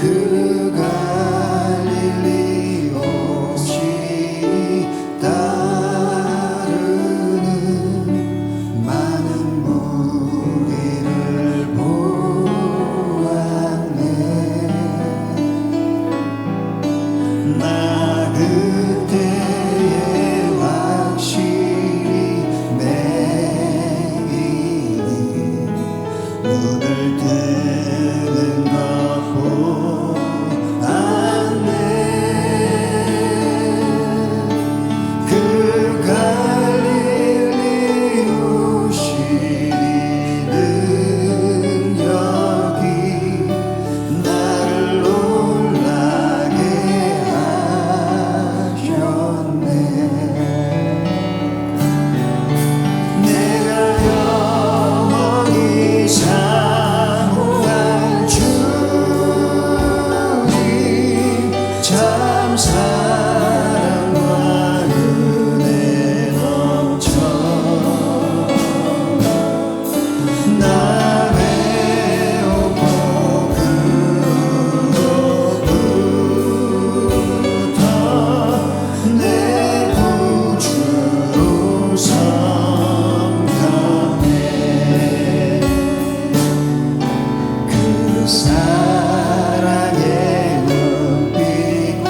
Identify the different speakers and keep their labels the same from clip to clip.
Speaker 1: 그 갈릴리 없이 따르는 많은 무리를 보았네. 나 그때에 확실히 매일이 눈을 뜨는 것 보았네. 그 갈릴리 오시리 능력이 나를 놀라게 하셨네. 내가 영원히 사모한 주님 참 사랑과 은혜 넘쳐 나 배고프고 그로부터 내 구주로 섬겼네. 그 사랑의 눈빛과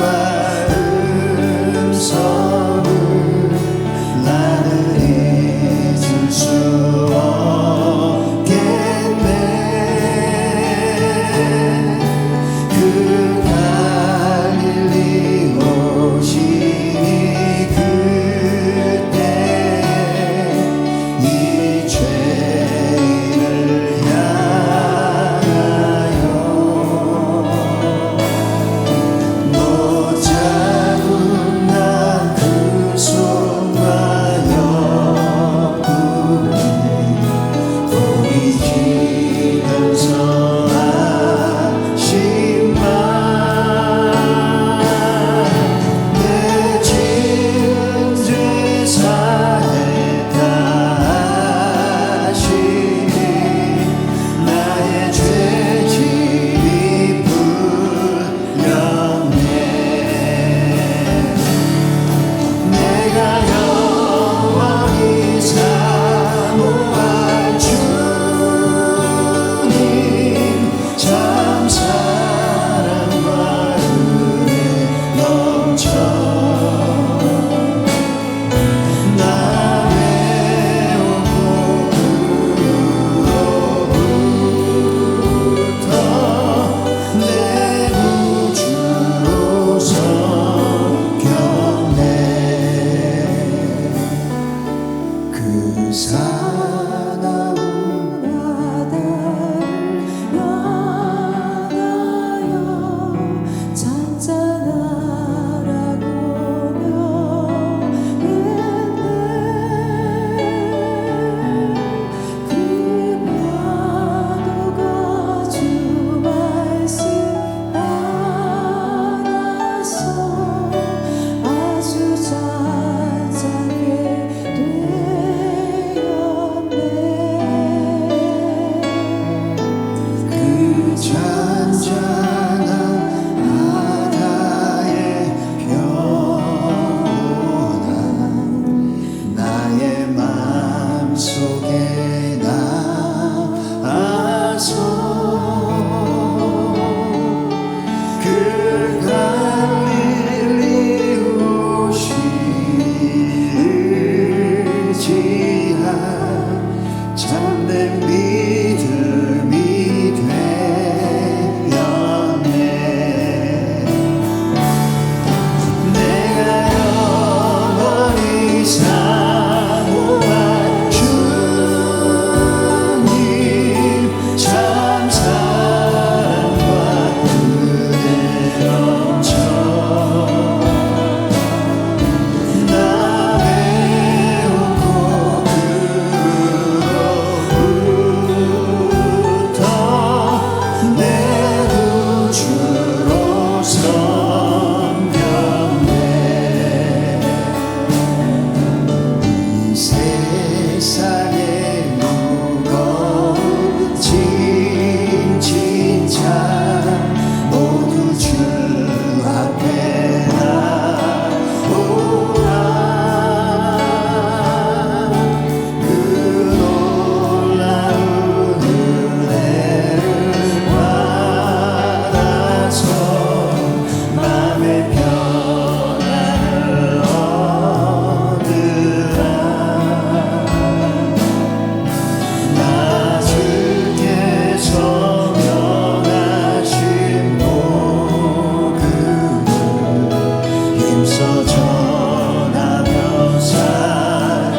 Speaker 1: 곳곳에서 전하며 살도다.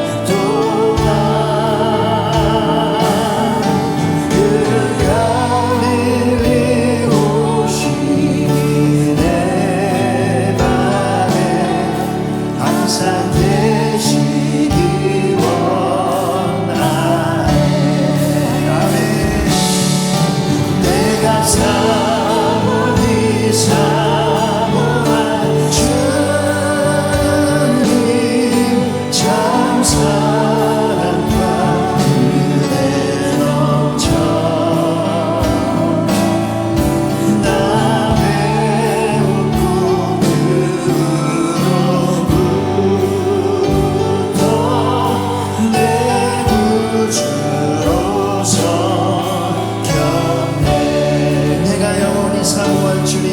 Speaker 1: 그 갈릴리 오시니 내 맘에 항상 계시기 원하네. 아멘. 내가 사모니 사모한 주님 참 사랑과 은혜 넘쳐 나 배운 꿈으로부터 내 구주로서 겼네. 내가 영원히 사모할 주님,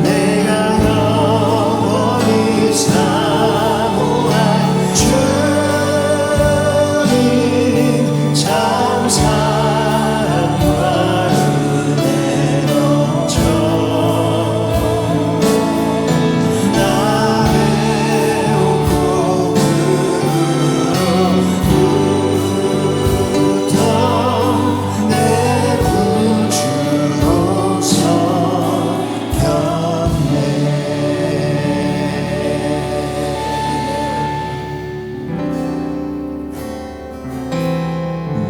Speaker 1: 내가 영원히 사모할 주님 참 사랑과 은혜 넘쳐 나 배운 꿈으로부터 내 구주로서 겼네.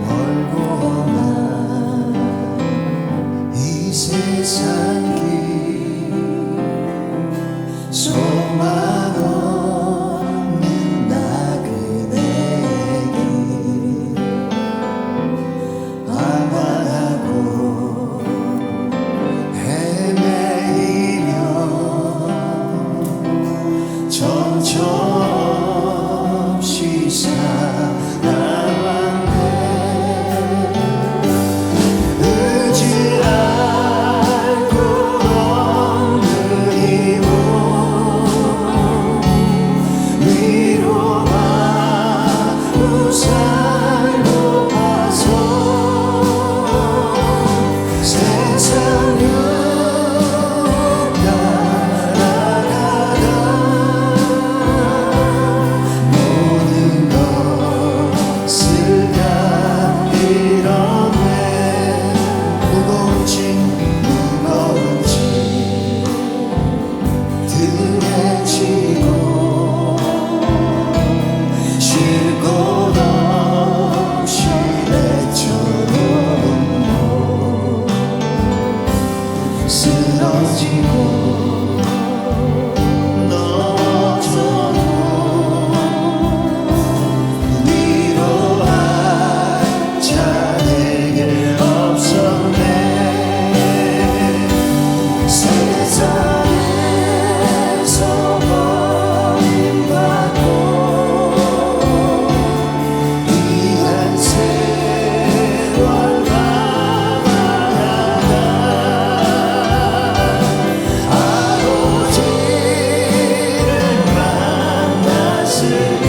Speaker 1: 멀고 험한 이 세상 길 소망 없는 나그네길 방황하고 헤매이며 정처없이 살아왔네. 의지 않고 엎드리고 위로와 우상을 높아서 세상 따라가다 모든 것을 다 잃었네. 무거운 짐 등에 지고 쉴 곳 없이 내쳐놓고 쓰러지고 넘어져도 위로할 자 내게 없었네. 세상에서 버림받고 이한 세월 방황하다 아버지를 만났을 때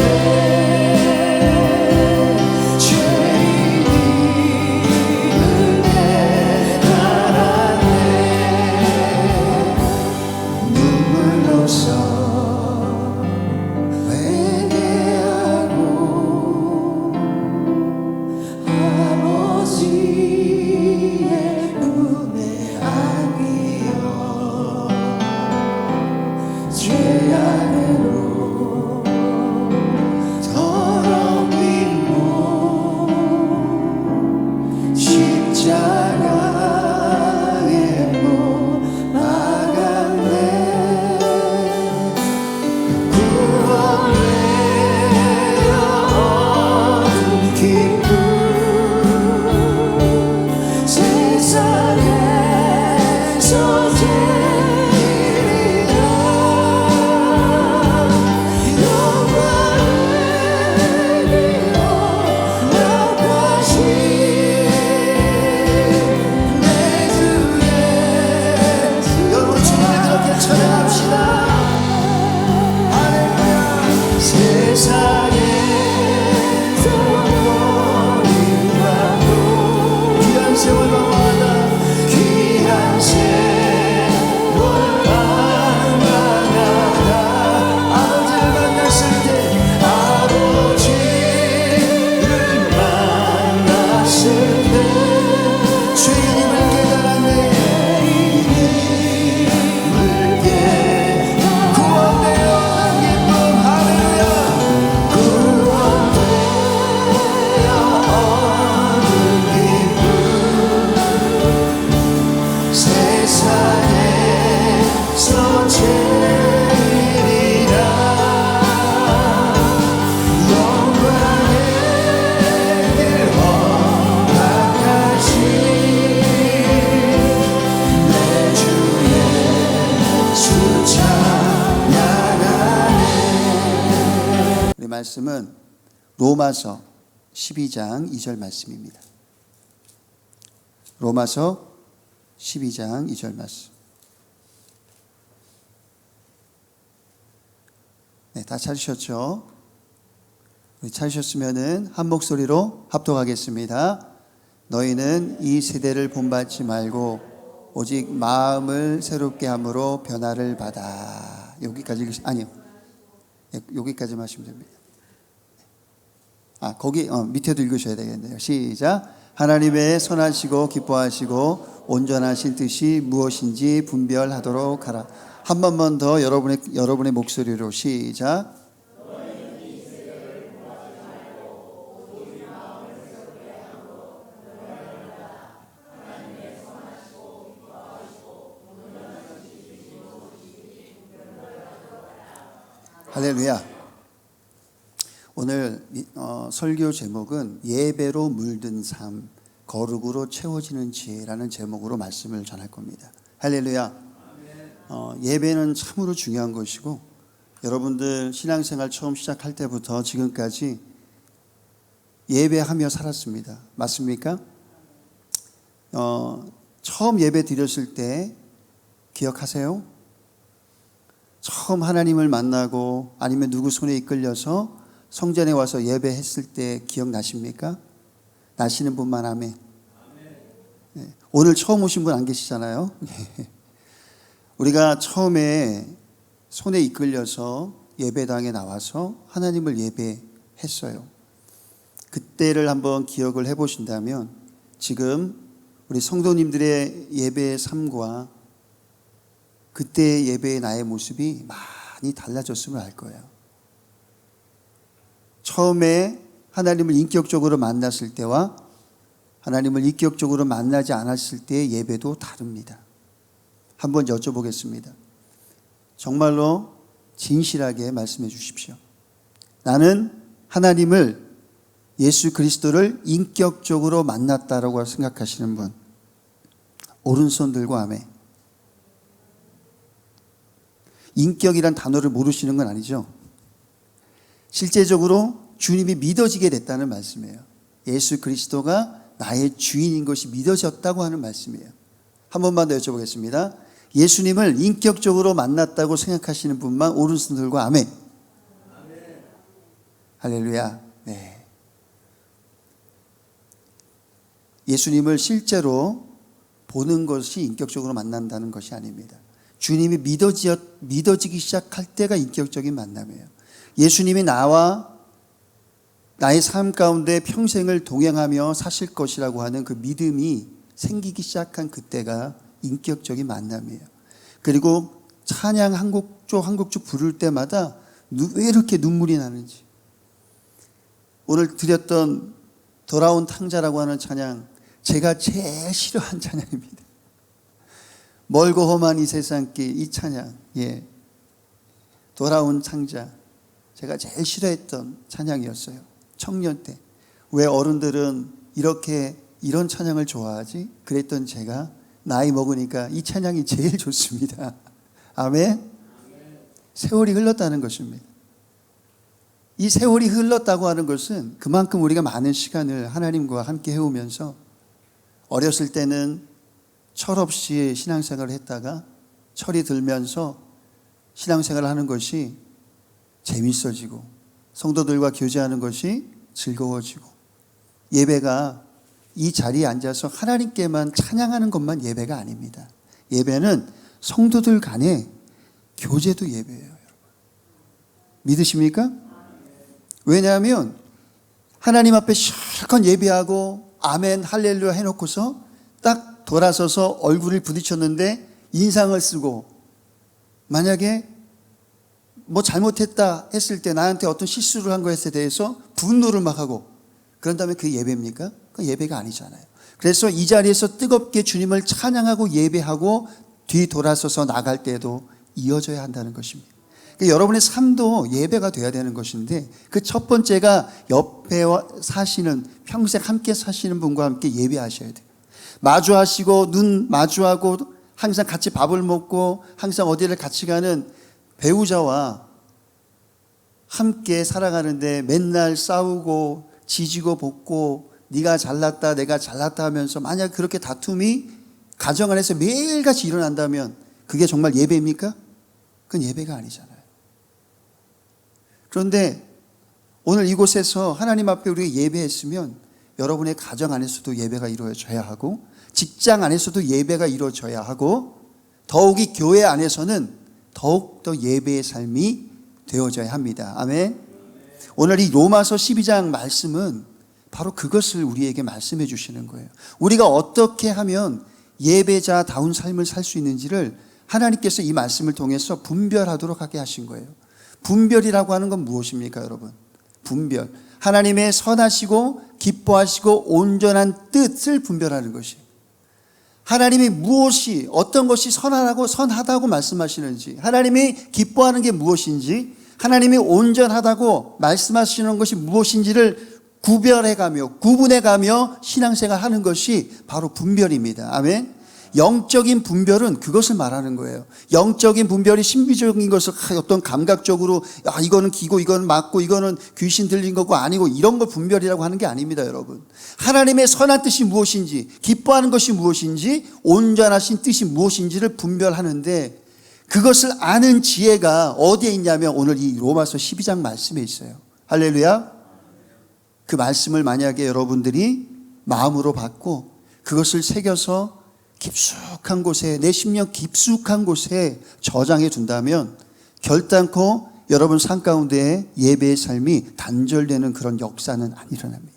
Speaker 1: 죄인이 은혜 알았네. 눈물로써 회개하고 아버지의 품에 안기어 죄악으로 더러운 몸 십자가에 못 박았네. 구원되어 얻은 기쁨 세상에서 제일이라 영광을 빌어 나가신 내 주 예수. 여러분 주님을 그렇게 찬양합시다. 할렐루야. 세상에서 버림받고 귀한 세월 방황하다 귀한 세월 말씀은 로마서 12장 2절 말씀입니다. 로마서 12장 2절 말씀. 네, 다 찾으셨죠? 찾으셨으면은 한 목소리로 합독하겠습니다. 너희는 이 세대를 본받지 말고 오직 마음을 새롭게 함으로 변화를 받아. 여기까지 아니요. 여기까지만 하시면 됩니다. 거기 밑에도 읽으셔야 되겠네요. 시작. 하나님의 선하시고 기뻐하시고 온전하신 뜻이 무엇인지 분별하도록 하라. 한 번만 더 여러분의 목소리로 시작. 할렐루야. 오늘 설교 제목은 예배로 물든 삶, 거룩으로 채워지는 지혜라는 제목으로 말씀을 전할 겁니다. 할렐루야. 예배는 참으로 중요한 것이고, 여러분들 신앙생활 처음 시작할 때부터 지금까지 예배하며 살았습니다. 맞습니까? 처음 예배 드렸을 때 기억하세요? 처음 하나님을 만나고 아니면 누구 손에 이끌려서 성전에 와서 예배했을 때 기억나십니까? 나시는 분만 아멘. 네. 오늘 처음 오신 분 안 계시잖아요. 우리가 처음에 손에 이끌려서 예배당에 나와서 하나님을 예배했어요. 그때를 한번 기억을 해보신다면 지금 우리 성도님들의 예배의 삶과 그때의 예배의 나의 모습이 많이 달라졌음을 알 거예요. 처음에 하나님을 인격적으로 만났을 때와 하나님을 인격적으로 만나지 않았을 때의 예배도 다릅니다. 한번 여쭤보겠습니다. 정말로 진실하게 말씀해 주십시오. 나는 하나님을, 예수 그리스도를 인격적으로 만났다라고 생각하시는 분, 오른손 들고 아멘. 인격이란 단어를 모르시는 건 아니죠. 실제적으로 주님이 믿어지게 됐다는 말씀이에요. 예수 그리스도가 나의 주인인 것이 믿어졌다고 하는 말씀이에요. 한 번만 더 여쭤보겠습니다. 예수님을 인격적으로 만났다고 생각하시는 분만 오른손 들고 아멘. 아멘. 할렐루야. 네. 예수님을 실제로 보는 것이 인격적으로 만난다는 것이 아닙니다. 주님이 믿어지기 시작할 때가 인격적인 만남이에요. 예수님이 나와 나의 삶 가운데 평생을 동행하며 사실 것이라고 하는 그 믿음이 생기기 시작한 그때가 인격적인 만남이에요. 그리고 찬양 한 곡쭉 부를 때마다 왜 이렇게 눈물이 나는지. 오늘 드렸던 돌아온 탕자라고 하는 찬양, 제가 제일 싫어한 찬양입니다. 멀고 험한 이 세상길, 이 찬양, 돌아온 탕자, 제가 제일 싫어했던 찬양이었어요. 청년 때. 왜 어른들은 이런 찬양을 좋아하지? 그랬던 제가 나이 먹으니까 이 찬양이 제일 좋습니다. 아멘? 세월이 흘렀다는 것입니다. 이 세월이 흘렀다고 하는 것은 그만큼 우리가 많은 시간을 하나님과 함께 해오면서 어렸을 때는 철없이 신앙생활을 했다가 철이 들면서 신앙생활을 하는 것이 재밌어지고 성도들과 교제하는 것이 즐거워지고, 예배가 이 자리에 앉아서 하나님께만 찬양하는 것만 예배가 아닙니다. 예배는 성도들 간의 교제도 예배예요. 여러분. 믿으십니까? 왜냐하면 하나님 앞에 실컷 예배하고 아멘 할렐루야 해놓고서 딱 돌아서서 얼굴을 부딪혔는데 인상을 쓰고, 만약에 뭐 잘못했다 했을 때, 나한테 어떤 실수를 한 것에 대해서 분노를 막 하고 그런 다음에 그게 예배입니까? 그건 예배가 아니잖아요. 그래서 이 자리에서 뜨겁게 주님을 찬양하고 예배하고 뒤돌아서서 나갈 때도 이어져야 한다는 것입니다. 그러니까 여러분의 삶도 예배가 돼야 되는 것인데, 그 첫 번째가 옆에 사시는, 평생 함께 사시는 분과 함께 예배하셔야 돼요. 마주하시고 눈 마주하고 항상 같이 밥을 먹고 항상 어디를 같이 가는 배우자와 함께 살아가는데 맨날 싸우고 지지고 볶고 네가 잘났다 내가 잘났다 하면서 만약 그렇게 다툼이 가정 안에서 매일같이 일어난다면 그게 정말 예배입니까? 그건 예배가 아니잖아요. 그런데 오늘 이곳에서 하나님 앞에 우리가 예배했으면 여러분의 가정 안에서도 예배가 이루어져야 하고 직장 안에서도 예배가 이루어져야 하고 더욱이 교회 안에서는 더욱더 예배의 삶이 되어져야 합니다. 아멘. 오늘 이 로마서 12장 말씀은 바로 그것을 우리에게 말씀해 주시는 거예요. 우리가 어떻게 하면 예배자다운 삶을 살 수 있는지를 하나님께서 이 말씀을 통해서 분별하도록 하게 하신 거예요. 분별이라고 하는 건 무엇입니까, 여러분? 분별. 하나님의 선하시고 기뻐하시고 온전한 뜻을 분별하는 것이에요. 하나님이 무엇이 어떤 것이 선하다고 말씀하시는지, 하나님이 기뻐하는 게 무엇인지, 하나님이 온전하다고 말씀하시는 것이 무엇인지를 구별해가며 구분해가며 신앙생활 하는 것이 바로 분별입니다. 아멘. 영적인 분별은 그것을 말하는 거예요. 영적인 분별이 신비적인 것을 어떤 감각적으로 이거는 기고 이거는 맞고 이거는 귀신 들린 거고 아니고 이런 걸 분별이라고 하는 게 아닙니다, 여러분. 하나님의 선한 뜻이 무엇인지, 기뻐하는 것이 무엇인지, 온전하신 뜻이 무엇인지를 분별하는데 그것을 아는 지혜가 어디에 있냐면 오늘 이 로마서 12장 말씀에 있어요. 할렐루야. 그 말씀을 만약에 여러분들이 마음으로 받고 그것을 새겨서 깊숙한 곳에, 내 심령 깊숙한 곳에 저장해 둔다면 결단코 여러분 삶 가운데 예배의 삶이 단절되는 그런 역사는 안 일어납니다.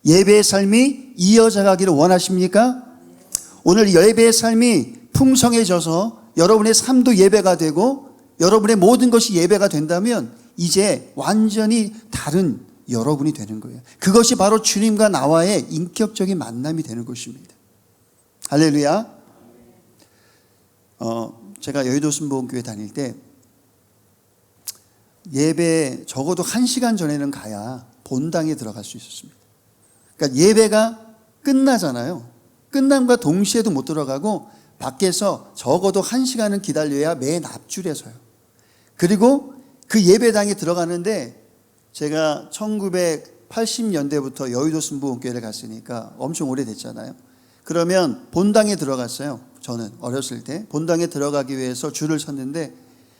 Speaker 1: 예배의 삶이 이어져 가기를 원하십니까? 오늘 예배의 삶이 풍성해져서 여러분의 삶도 예배가 되고 여러분의 모든 것이 예배가 된다면 이제 완전히 다른 여러분이 되는 거예요. 그것이 바로 주님과 나와의 인격적인 만남이 되는 것입니다. 할렐루야. 제가 여의도 순복음교회 다닐 때 예배 적어도 1시간 전에는 가야 본당에 들어갈 수 있었습니다. 그러니까 예배가 끝나잖아요. 끝남과 동시에도 못 들어가고 밖에서 적어도 1시간은 기다려야 맨 앞줄에 서요. 그리고 그 예배당에 들어가는데 제가 1980년대부터 여의도 순복음교회를 갔으니까 엄청 오래됐잖아요. 그러면 본당에 들어갔어요. 저는 어렸을 때 본당에 들어가기 위해서 줄을 섰는데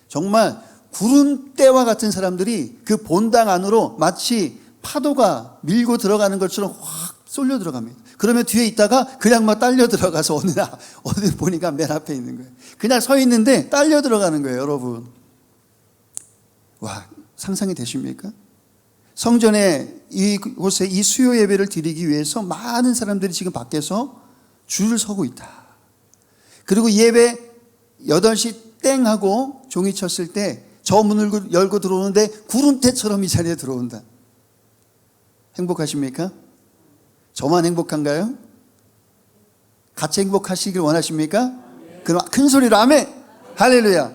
Speaker 1: 정말 구름대와 같은 사람들이 그 본당 안으로 마치 파도가 밀고 들어가는 것처럼 확 쏠려 들어갑니다. 그러면 뒤에 있다가 그냥 막 딸려 들어가서 어느 보니까 맨 앞에 있는 거예요. 그냥 서 있는데 딸려 들어가는 거예요, 여러분. 와, 상상이 되십니까? 성전에 이곳에 이 수요 예배를 드리기 위해서 많은 사람들이 지금 밖에서 줄을 서고 있다. 그리고 예배 8시 땡 하고 종이 쳤을 때 저 문을 열고 들어오는데 구름대처럼 이 자리에 들어온다. 행복하십니까? 저만 행복한가요? 같이 행복하시길 원하십니까? 그럼 큰 소리로 아멘! 할렐루야!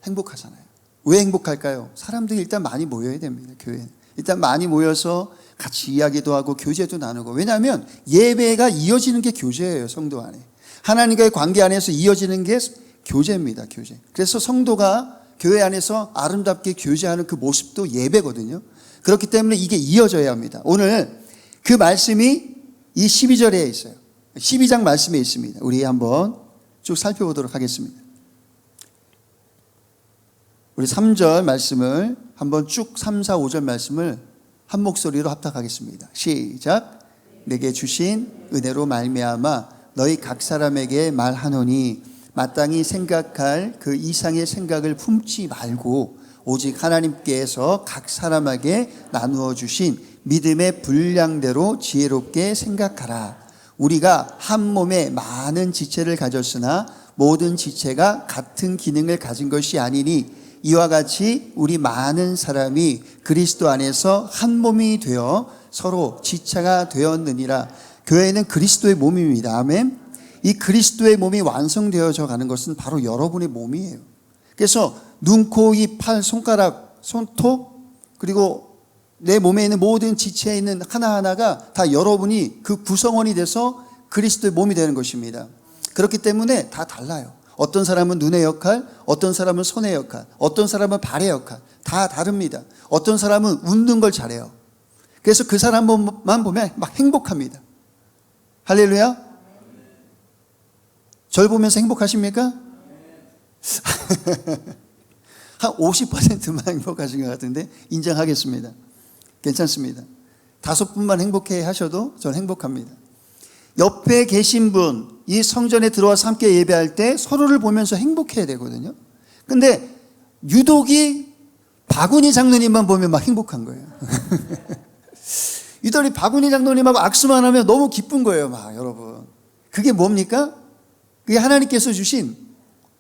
Speaker 1: 행복하잖아요. 왜 행복할까요? 사람들이 일단 많이 모여야 됩니다. 교회에 일단 많이 모여서 같이 이야기도 하고 교제도 나누고. 왜냐하면 예배가 이어지는 게 교제예요. 성도 안에 하나님과의 관계 안에서 이어지는 게 교제입니다. 교제. 그래서 성도가 교회 안에서 아름답게 교제하는 그 모습도 예배거든요. 그렇기 때문에 이게 이어져야 합니다. 오늘 그 말씀이 이 12절에 있어요. 12장 말씀에 있습니다. 우리 한번 쭉 살펴보도록 하겠습니다. 우리 3절 말씀을 한번 쭉 3, 4, 5절 말씀을 한 목소리로 합탁하겠습니다. 시작. 내게 주신 은혜로 말미암아 너희 각 사람에게 말하노니 마땅히 생각할 그 이상의 생각을 품지 말고 오직 하나님께서 각 사람에게 나누어 주신 믿음의 분량대로 지혜롭게 생각하라. 우리가 한 몸에 많은 지체를 가졌으나 모든 지체가 같은 기능을 가진 것이 아니니 이와 같이 우리 많은 사람이 그리스도 안에서 한 몸이 되어 서로 지체가 되었느니라. 교회는 그리스도의 몸입니다. 아멘. 이 그리스도의 몸이 완성되어져 가는 것은 바로 여러분의 몸이에요. 그래서 눈, 코, 입, 팔, 손가락, 손톱 그리고 내 몸에 있는 모든 지체에 있는 하나하나가 다 여러분이 그 구성원이 돼서 그리스도의 몸이 되는 것입니다. 그렇기 때문에 다 달라요. 어떤 사람은 눈의 역할, 어떤 사람은 손의 역할, 어떤 사람은 발의 역할. 다 다릅니다. 어떤 사람은 웃는 걸 잘해요. 그래서 그 사람만 보면 막 행복합니다. 할렐루야. 절 보면서 행복하십니까? 한 50%만 행복하신 것 같은데 인정하겠습니다. 괜찮습니다. 5분만 행복해 하셔도 전 행복합니다. 옆에 계신 분, 이 성전에 들어와서 함께 예배할 때 서로를 보면서 행복해야 되거든요. 근데 유독이 바구니 장로님만 보면 막 행복한 거예요. 유독이 바구니 장로님하고 악수만 하면 너무 기쁜 거예요, 막 여러분. 그게 뭡니까? 그게 하나님께서 주신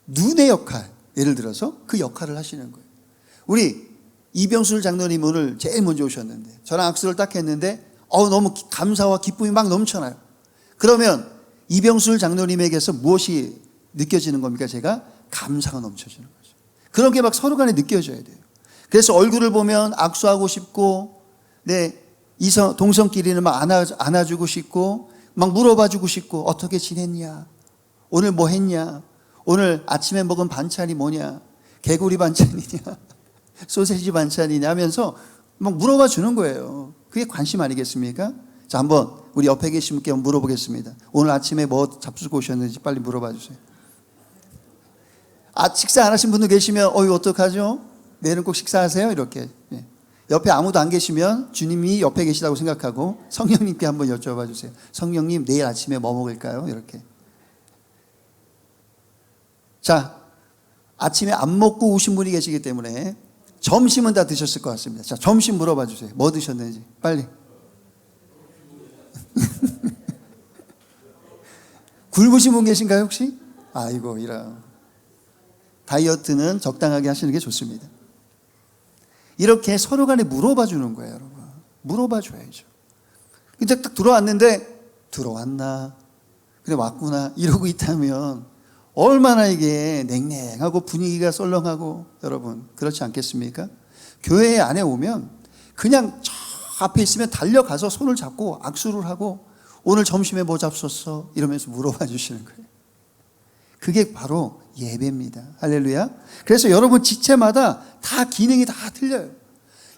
Speaker 1: 눈의 역할. 예를 들어서 그 역할을 하시는 거예요. 우리 이병술 장로님 오늘 제일 먼저 오셨는데 저랑 악수를 딱 했는데 너무 감사와 기쁨이 막 넘쳐나요. 그러면 이병술 장로님에게서 무엇이 느껴지는 겁니까? 제가 감사가 넘쳐지는 거죠. 그런 게 막 서로 간에 느껴져야 돼요. 그래서 얼굴을 보면 악수하고 싶고, 동성끼리는 막 안아주고 싶고, 막 물어봐주고 싶고, 어떻게 지냈냐? 오늘 뭐 했냐? 오늘 아침에 먹은 반찬이 뭐냐? 개구리 반찬이냐? 소세지 반찬이냐? 하면서 막 물어봐 주는 거예요. 그게 관심 아니겠습니까? 자, 한번 우리 옆에 계신 분께 물어보겠습니다. 오늘 아침에 뭐 잡수고 오셨는지 빨리 물어봐 주세요. 식사 안 하신 분도 계시면 이거 어떡하죠? 내일은 꼭 식사하세요? 이렇게. 옆에 아무도 안 계시면 주님이 옆에 계시다고 생각하고 성령님께 한번 여쭤봐 주세요. 성령님, 내일 아침에 뭐 먹을까요? 이렇게. 자, 아침에 안 먹고 오신 분이 계시기 때문에 점심은 다 드셨을 것 같습니다. 자, 점심 물어봐 주세요. 뭐 드셨는지 빨리. 굶으신 분 계신가요 혹시? 아이고 이런. 다이어트는 적당하게 하시는 게 좋습니다. 이렇게 서로 간에 물어봐 주는 거예요, 여러분. 물어봐 줘야죠. 근데 딱 들어왔는데 들어왔나? 그래 왔구나. 이러고 있다면 얼마나 이게 냉랭하고 분위기가 썰렁하고, 여러분 그렇지 않겠습니까? 교회 안에 오면 그냥 저 앞에 있으면 달려가서 손을 잡고 악수를 하고 오늘 점심에 뭐 잡섰어? 이러면서 물어봐 주시는 거예요. 그게 바로 예배입니다. 할렐루야. 그래서 여러분 지체마다 다 기능이 다 틀려요.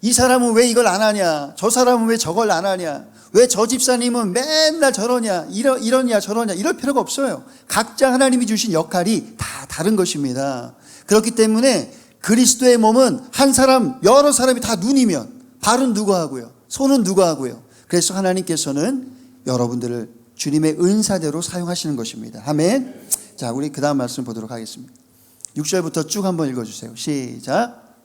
Speaker 1: 이 사람은 왜 이걸 안 하냐? 저 사람은 왜 저걸 안 하냐? 왜 저 집사님은 맨날 저러냐? 이러냐 저러냐? 이럴 필요가 없어요. 각자 하나님이 주신 역할이 다 다른 것입니다. 그렇기 때문에 그리스도의 몸은 한 사람, 여러 사람이 다 눈이면 발은 누가 하고요? 손은 누가 하고요? 그래서 하나님께서는 여러분들을 주님의 은사대로 사용하시는 것입니다. 아멘. 자, 우리 그 다음 말씀 보도록 하겠습니다. 6절부터 쭉 한번 읽어주세요. 시작.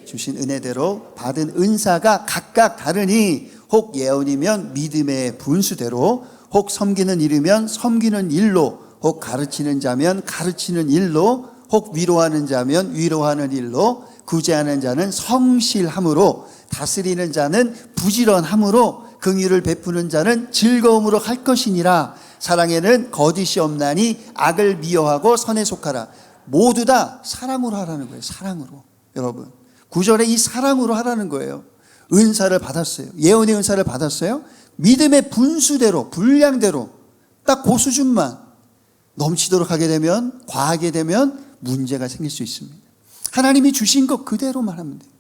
Speaker 1: 주신 은혜대로 받은 은사가 각각 다르니 혹 예언이면 믿음의 분수대로, 혹 섬기는 일이면 섬기는 일로, 혹 가르치는 자면 가르치는 일로, 혹 위로하는 자면 위로하는 일로, 구제하는 자는 성실함으로, 다스리는 자는 부지런함으로, 긍휼을 베푸는 자는 즐거움으로 할 것이니라. 사랑에는 거짓이 없나니 악을 미워하고 선에 속하라. 모두 다 사랑으로 하라는 거예요. 사랑으로. 여러분 9절에 이 사랑으로 하라는 거예요. 은사를 받았어요. 예언의 은사를 받았어요. 믿음의 분수대로, 분량대로 딱 그 수준만 넘치도록 하게 되면, 과하게 되면 문제가 생길 수 있습니다. 하나님이 주신 것 그대로만 하면 돼요.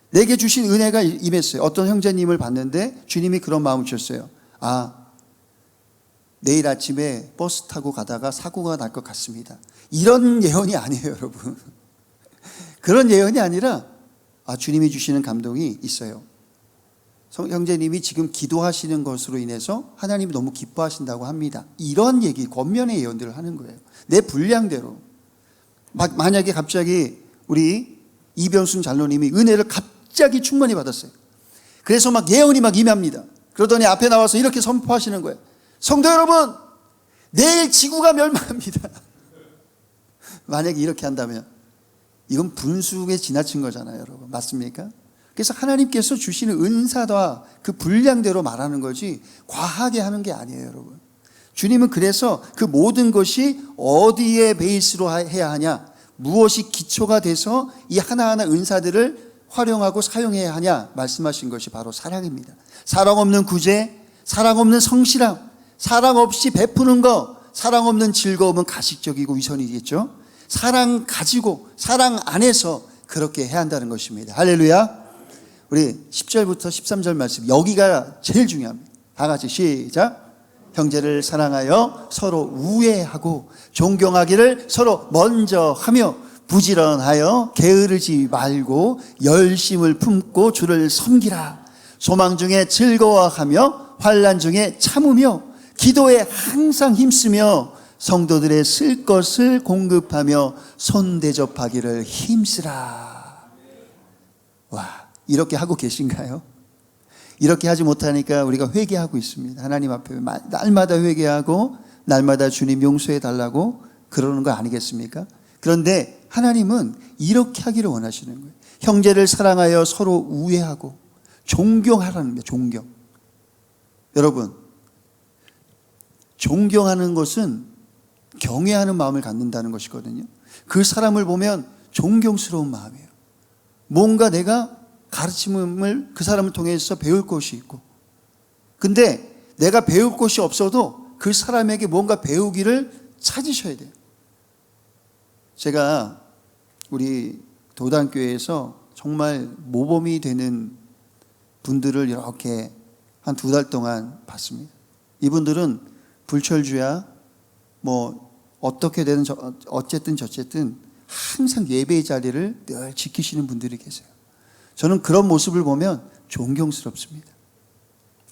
Speaker 1: 내게 주신 은혜가 임했어요. 어떤 형제님을 봤는데 주님이 그런 마음을 주셨어요. 내일 아침에 버스 타고 가다가 사고가 날 것 같습니다. 이런 예언이 아니에요, 여러분. 그런 예언이 아니라 주님이 주시는 감동이 있어요. 형제님이 지금 기도하시는 것으로 인해서 하나님이 너무 기뻐하신다고 합니다. 이런 얘기, 겉면의 예언들을 하는 거예요. 내 분량대로. 만약에 갑자기 우리 이병순 장로님이 은혜를 갑자기 충만히 받았어요. 그래서 막 예언이 막 임합니다. 그러더니 앞에 나와서 이렇게 선포하시는 거예요. 성도 여러분, 내일 지구가 멸망합니다. 만약에 이렇게 한다면 이건 분수에 지나친 거잖아요, 여러분. 맞습니까? 그래서 하나님께서 주시는 은사와 그 분량대로 말하는 거지 과하게 하는 게 아니에요, 여러분. 주님은 그래서 그 모든 것이 어디에 베이스로 해야 하냐, 무엇이 기초가 돼서 이 하나하나 은사들을 활용하고 사용해야 하냐 말씀하신 것이 바로 사랑입니다. 사랑 없는 구제, 사랑 없는 성실함, 사랑 없이 베푸는 거, 사랑 없는 즐거움은 가식적이고 위선이겠죠. 사랑 가지고 사랑 안에서 그렇게 해야 한다는 것입니다. 할렐루야. 우리 10절부터 13절 말씀, 여기가 제일 중요합니다. 다 같이 시작. 형제를 사랑하여 서로 우애하고 존경하기를 서로 먼저 하며 부지런하여 게으르지 말고 열심을 품고 주를 섬기라. 소망 중에 즐거워하며 환난 중에 참으며 기도에 항상 힘쓰며 성도들의 쓸 것을 공급하며 손대접하기를 힘쓰라. 와, 이렇게 하고 계신가요? 이렇게 하지 못하니까 우리가 회개하고 있습니다. 하나님 앞에 날마다 회개하고 날마다 주님 용서해 달라고 그러는 거 아니겠습니까? 그런데 하나님은 이렇게 하기를 원하시는 거예요. 형제를 사랑하여 서로 우애하고 존경하라는 거예요. 존경. 여러분, 존경하는 것은 경외하는 마음을 갖는다는 것이거든요. 그 사람을 보면 존경스러운 마음이에요. 뭔가 내가 가르침을 그 사람을 통해서 배울 것이 있고, 근데 내가 배울 것이 없어도 그 사람에게 뭔가 배우기를 찾으셔야 돼요. 제가 우리 도단교회에서 정말 모범이 되는 분들을 이렇게 한 2달 동안 봤습니다. 이분들은 불철주야 뭐 어떻게 되든 어쨌든 저쨌든 항상 예배의 자리를 늘 지키시는 분들이 계세요. 저는 그런 모습을 보면 존경스럽습니다.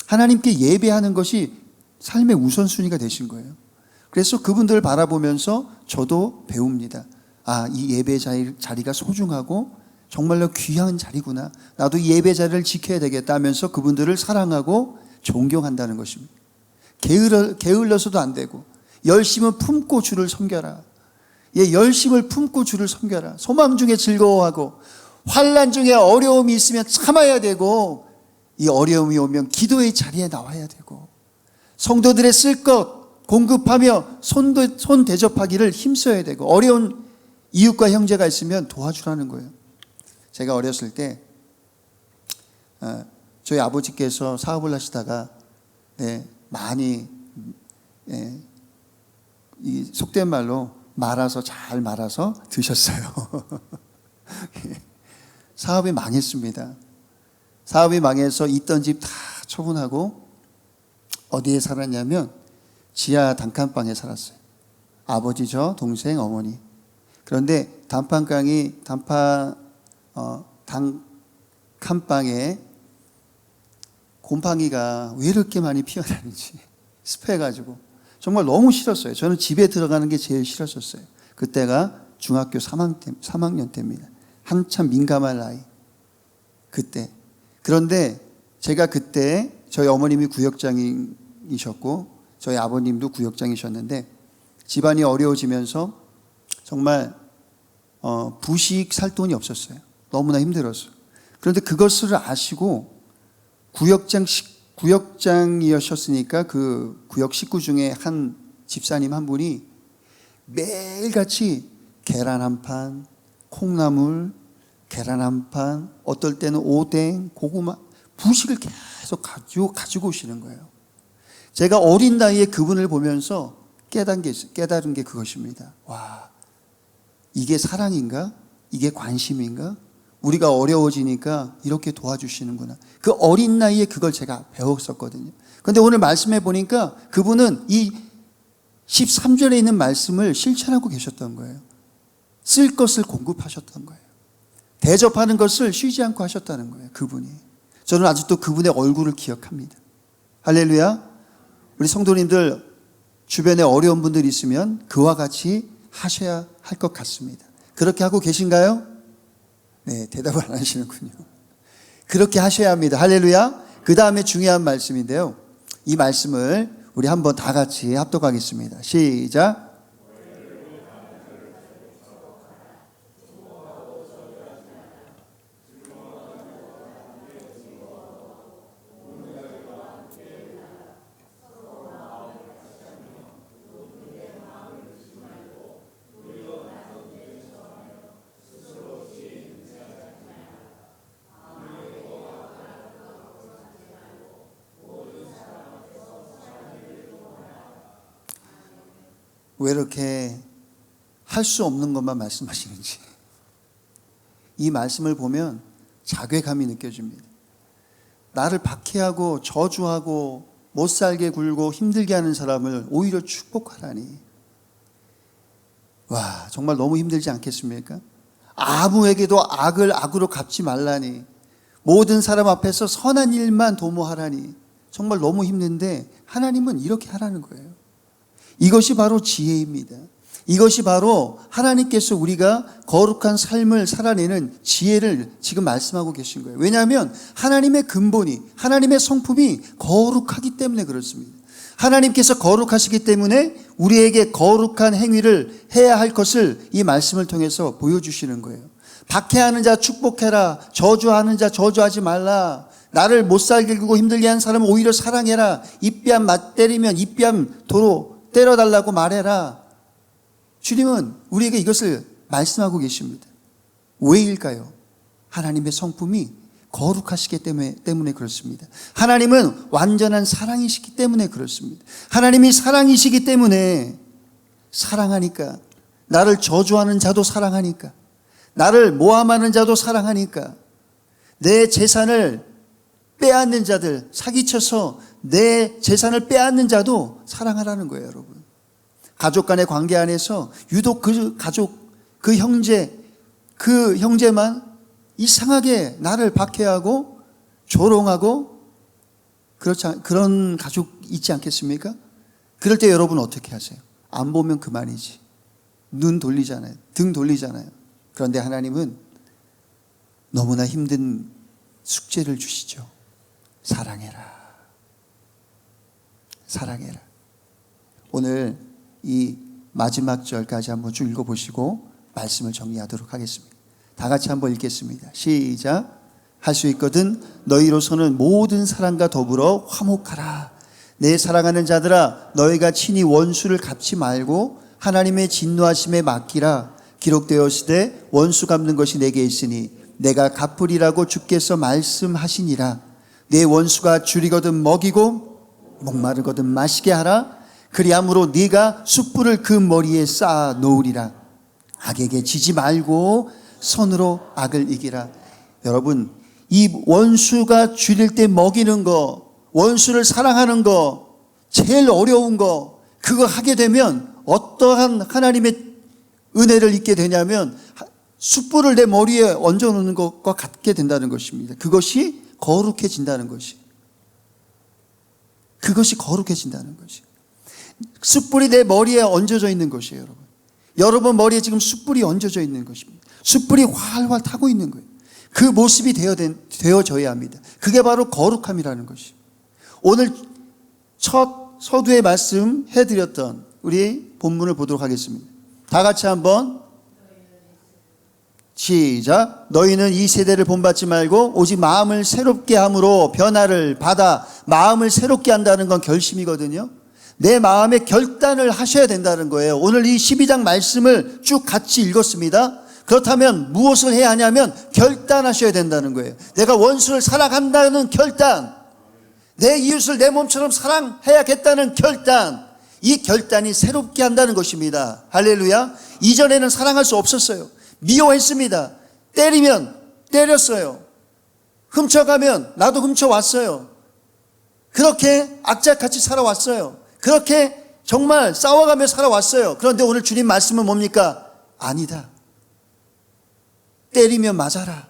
Speaker 1: 하나님께 예배하는 것이 삶의 우선순위가 되신 거예요. 그래서 그분들을 바라보면서 저도 배웁니다. 아, 이 예배 자리가 소중하고 정말로 귀한 자리구나. 나도 이 예배 자리를 지켜야 되겠다 하면서 그분들을 사랑하고 존경한다는 것입니다. 게을러서도 안 되고 열심을 품고 주를 섬겨라. 예, 열심을 품고 주를 섬겨라. 소망 중에 즐거워하고 환난 중에 어려움이 있으면 참아야 되고, 이 어려움이 오면 기도의 자리에 나와야 되고, 성도들의 쓸 것 공급하며 손 대접하기를 힘써야 되고, 어려운 이웃과 형제가 있으면 도와주라는 거예요. 제가 어렸을 때 저희 아버지께서 사업을 하시다가 많이 이 속된 말로 잘 말아서 드셨어요. 사업이 망했습니다. 사업이 망해서 있던 집 다 처분하고 어디에 살았냐면 지하 단칸방에 살았어요. 아버지, 저, 동생, 어머니. 그런데 단칸방에 곰팡이가 왜 이렇게 많이 피어나는지 습해가지고 정말 너무 싫었어요. 저는 집에 들어가는 게 제일 싫었었어요. 그때가 중학교 3학년 때입니다. 한참 민감한 나이. 그때. 그런데 제가 그때 저희 어머님이 구역장이셨고 저희 아버님도 구역장이셨는데 집안이 어려워지면서 정말 부식 살 돈이 없었어요. 너무나 힘들었어요. 그런데 그것을 아시고 구역장이셨으니까 그 구역 식구 중에 한 집사님 한 분이 매일같이 계란 한 판, 콩나물, 계란 한 판, 어떨 때는 오뎅, 고구마, 부식을 계속 가지고 오시는 거예요. 제가 어린 나이에 그분을 보면서 깨달은 게 그것입니다. 와, 이게 사랑인가? 이게 관심인가? 우리가 어려워지니까 이렇게 도와주시는구나. 그 어린 나이에 그걸 제가 배웠었거든요. 그런데 오늘 말씀해 보니까 그분은 이 13절에 있는 말씀을 실천하고 계셨던 거예요. 쓸 것을 공급하셨던 거예요. 대접하는 것을 쉬지 않고 하셨다는 거예요. 그분이. 저는 아직도 그분의 얼굴을 기억합니다. 할렐루야. 우리 성도님들 주변에 어려운 분들이 있으면 그와 같이 하셔야 할 것 같습니다. 그렇게 하고 계신가요? 네, 대답을 안 하시는군요. 그렇게 하셔야 합니다. 할렐루야. 그 다음에 중요한 말씀인데요. 이 말씀을 우리 한번 다 같이 합독하겠습니다. 시작. 왜 이렇게 할 수 없는 것만 말씀하시는지 이 말씀을 보면 자괴감이 느껴집니다. 나를 박해하고 저주하고 못살게 굴고 힘들게 하는 사람을 오히려 축복하라니. 와, 정말 너무 힘들지 않겠습니까? 아무에게도 악을 악으로 갚지 말라니. 모든 사람 앞에서 선한 일만 도모하라니. 정말 너무 힘든데 하나님은 이렇게 하라는 거예요. 이것이 바로 지혜입니다. 이것이 바로 하나님께서 우리가 거룩한 삶을 살아내는 지혜를 지금 말씀하고 계신 거예요. 왜냐하면 하나님의 근본이, 하나님의 성품이 거룩하기 때문에 그렇습니다. 하나님께서 거룩하시기 때문에 우리에게 거룩한 행위를 해야 할 것을 이 말씀을 통해서 보여주시는 거예요. 박해하는 자 축복해라, 저주하는 자 저주하지 말라, 나를 못살게 굴고 힘들게 하는 사람은 오히려 사랑해라, 입뺨 맞때리면 입뺨 도로 때려달라고 말해라. 주님은 우리에게 이것을 말씀하고 계십니다. 왜일까요? 하나님의 성품이 거룩하시기 때문에 그렇습니다. 하나님은 완전한 사랑이시기 때문에 그렇습니다. 하나님이 사랑이시기 때문에 사랑하니까, 나를 저주하는 자도 사랑하니까, 나를 모함하는 자도 사랑하니까, 내 재산을 빼앗는 자들, 사기쳐서 내 재산을 빼앗는 자도 사랑하라는 거예요, 여러분. 가족 간의 관계 안에서 유독 그 가족, 그 형제만 이상하게 나를 박해하고 조롱하고 그런 가족 있지 않겠습니까? 그럴 때 여러분 어떻게 하세요? 안 보면 그만이지. 눈 돌리잖아요. 등 돌리잖아요. 그런데 하나님은 너무나 힘든 숙제를 주시죠. 사랑해라. 사랑해라. 오늘 이 마지막 절까지 한번 쭉 읽어보시고 말씀을 정리하도록 하겠습니다. 다 같이 한번 읽겠습니다. 시작. 할 수 있거든 너희로서는 모든 사람과 더불어 화목하라. 내 사랑하는 자들아, 너희가 친히 원수를 갚지 말고 하나님의 진노하심에 맡기라. 기록되었으되 원수 갚는 것이 내게 있으니 내가 갚으리라고 주께서 말씀하시니라. 내 원수가 줄이거든 먹이고 목마르거든 마시게 하라. 그리함으로 네가 숯불을 그 머리에 쌓아 놓으리라. 악에게 지지 말고 선으로 악을 이기라. 여러분, 이 원수가 줄일 때 먹이는 거, 원수를 사랑하는 거, 제일 어려운 거, 그거 하게 되면 어떠한 하나님의 은혜를 입게 되냐면 숯불을 내 머리에 얹어놓는 것과 같게 된다는 것입니다. 그것이 거룩해진다는 것이. 그것이 거룩해진다는 것이. 숯불이 내 머리에 얹어져 있는 것이에요, 여러분. 여러분 머리에 지금 숯불이 얹어져 있는 것입니다. 숯불이 활활 타고 있는 거예요. 그 모습이 되어져야 합니다. 그게 바로 거룩함이라는 것이. 오늘 첫 서두에 말씀해드렸던 우리 본문을 보도록 하겠습니다. 다 같이 한번 시작. 너희는 이 세대를 본받지 말고 오직 마음을 새롭게 함으로 변화를 받아. 마음을 새롭게 한다는 건 결심이거든요. 내 마음의 결단을 하셔야 된다는 거예요. 오늘 이 12장 말씀을 쭉 같이 읽었습니다. 그렇다면 무엇을 해야 하냐면 결단하셔야 된다는 거예요. 내가 원수를 사랑한다는 결단, 내 이웃을 내 몸처럼 사랑해야겠다는 결단, 이 결단이 새롭게 한다는 것입니다. 할렐루야. 이전에는 사랑할 수 없었어요. 미워했습니다. 때리면 때렸어요. 훔쳐가면 나도 훔쳐왔어요. 그렇게 악착같이 살아왔어요. 그렇게 정말 싸워가며 살아왔어요. 그런데 오늘 주님 말씀은 뭡니까? 아니다. 때리면 맞아라.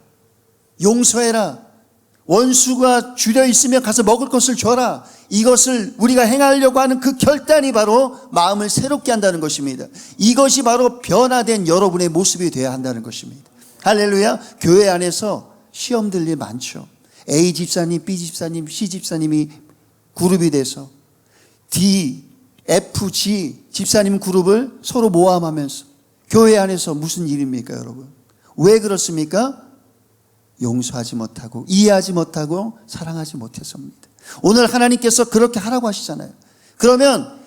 Speaker 1: 용서해라. 원수가 줄여 있으면 가서 먹을 것을 줘라. 이것을 우리가 행하려고 하는 그 결단이 바로 마음을 새롭게 한다는 것입니다. 이것이 바로 변화된 여러분의 모습이 되어야 한다는 것입니다. 할렐루야. 교회 안에서 시험들 일 많죠. A 집사님, B 집사님, C 집사님이 그룹이 돼서 D, F, G 집사님 그룹을 서로 모함하면서 교회 안에서 무슨 일입니까, 여러분? 왜 그렇습니까? 용서하지 못하고 이해하지 못하고 사랑하지 못해서입니다. 오늘 하나님께서 그렇게 하라고 하시잖아요. 그러면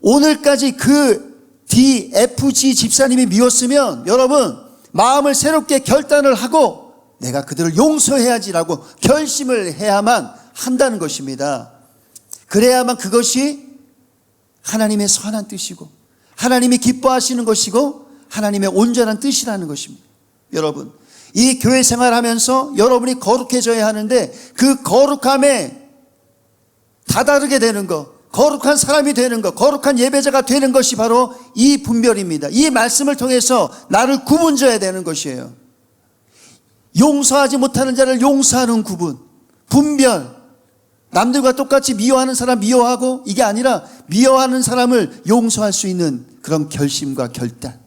Speaker 1: 오늘까지 그 D, F, G 집사님이 미웠으면 여러분 마음을 새롭게 결단을 하고 내가 그들을 용서해야지라고 결심을 해야만 한다는 것입니다. 그래야만 그것이 하나님의 선한 뜻이고 하나님이 기뻐하시는 것이고 하나님의 온전한 뜻이라는 것입니다. 여러분, 이 교회 생활하면서 여러분이 거룩해져야 하는데 그 거룩함에 다다르게 되는 것, 거룩한 사람이 되는 것, 거룩한 예배자가 되는 것이 바로 이 분별입니다. 이 말씀을 통해서 나를 구분져야 되는 것이에요. 용서하지 못하는 자를 용서하는 구분, 분별. 남들과 똑같이 미워하는 사람 미워하고, 이게 아니라 미워하는 사람을 용서할 수 있는 그런 결심과 결단.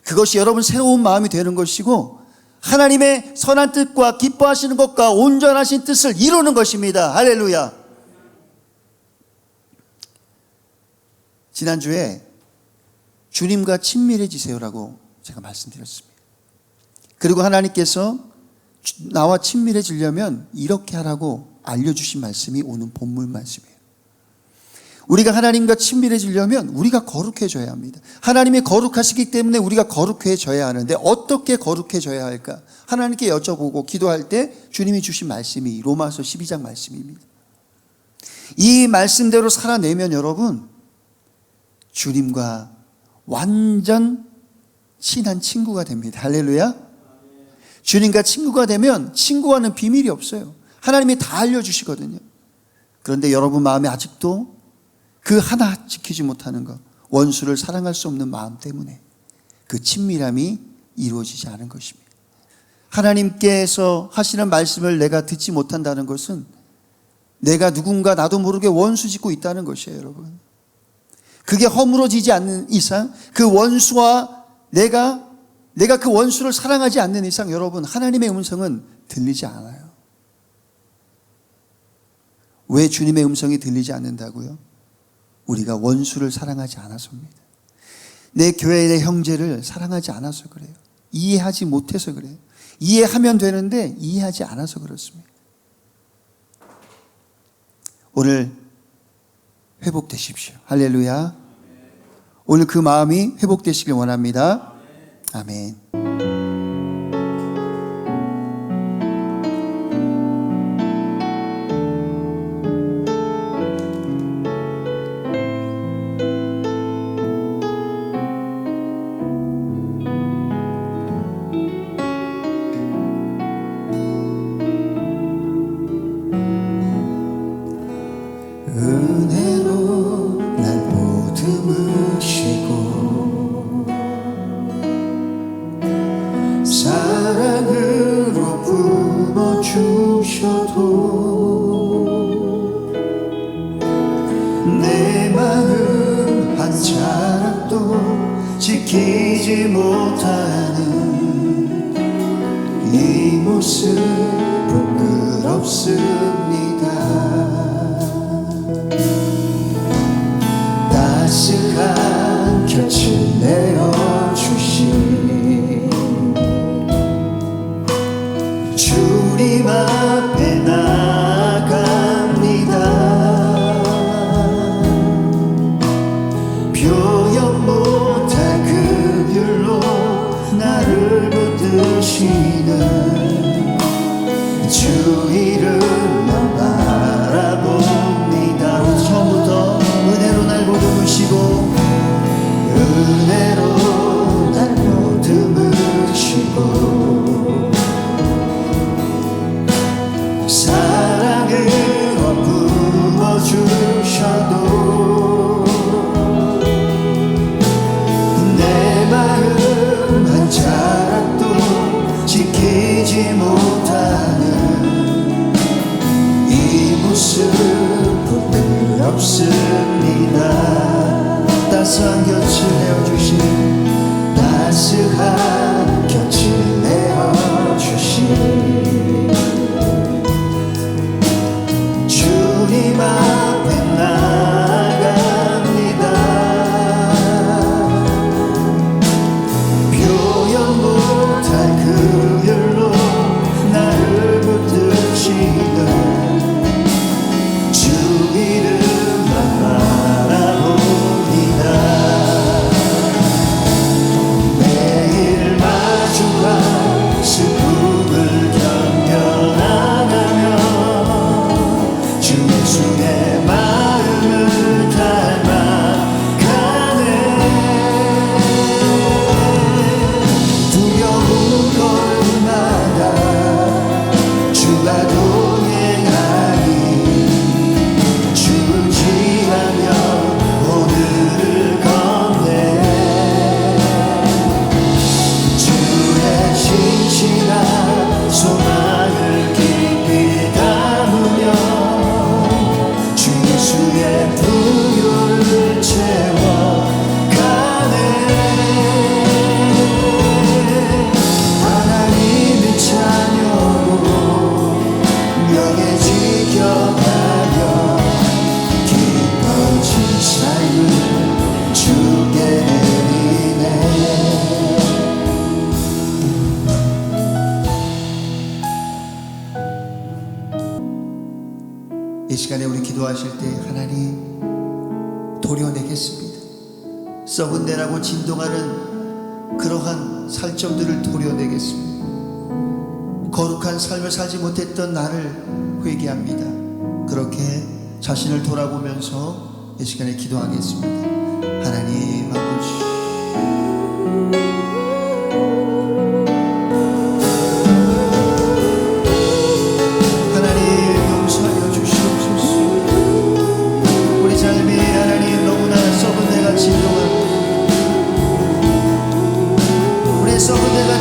Speaker 1: 그것이 여러분 새로운 마음이 되는 것이고 하나님의 선한 뜻과 기뻐하시는 것과 온전하신 뜻을 이루는 것입니다. 할렐루야. 지난주에 주님과 친밀해지세요라고 제가 말씀드렸습니다. 그리고 하나님께서 나와 친밀해지려면 이렇게 하라고 알려주신 말씀이 오늘 본문 말씀이에요. 우리가 하나님과 친밀해지려면 우리가 거룩해져야 합니다. 하나님이 거룩하시기 때문에 우리가 거룩해져야 하는데 어떻게 거룩해져야 할까? 하나님께 여쭤보고 기도할 때 주님이 주신 말씀이 로마서 12장 말씀입니다. 이 말씀대로 살아내면 여러분 주님과 완전 친한 친구가 됩니다. 할렐루야. 주님과 친구가 되면 친구와는 비밀이 없어요. 하나님이 다 알려주시거든요. 그런데 여러분 마음에 아직도 그 하나 지키지 못하는 것, 원수를 사랑할 수 없는 마음 때문에 그 친밀함이 이루어지지 않은 것입니다. 하나님께서 하시는 말씀을 내가 듣지 못한다는 것은 내가 누군가 나도 모르게 원수 짓고 있다는 것이에요, 여러분. 그게 허물어지지 않는 이상, 그 원수와 내가 그 원수를 사랑하지 않는 이상 여러분 하나님의 음성은 들리지 않아요. 왜 주님의 음성이 들리지 않는다고요? 우리가 원수를 사랑하지 않아서입니다. 내 교회의 형제를 사랑하지 않아서 그래요. 이해하지 못해서 그래요. 이해하면 되는데 이해하지 않아서 그렇습니다. 오늘 회복되십시오. 할렐루야. 오늘 그 마음이 회복되시길 원합니다. 아멘.
Speaker 2: 내 마음 한 자락도 지키지 못하는 이 모습 부끄럽습니다. 따스한 곁을 내어주신 주님 앞에 나아갑니다. 표현 못할 그 율로 나를 붙드시는 주 이름만 바라봅니다. 처음부터 은혜로 날 보듬으시고 은혜로 날 보듬으시고 사랑으로 부어주셔도 내 마음 한 자락도 지키지 못하는
Speaker 1: 이 시간에 우리 기도하실 때 하나님 도려내겠습니다. 썩은 내라고 진동하는 그러한 살점들을 도려내겠습니다. 거룩한 삶을 살지 못했던 나를 회개합니다. 그렇게 자신을 돌아보면서 이 시간에 기도하겠습니다. 하나님 아버지,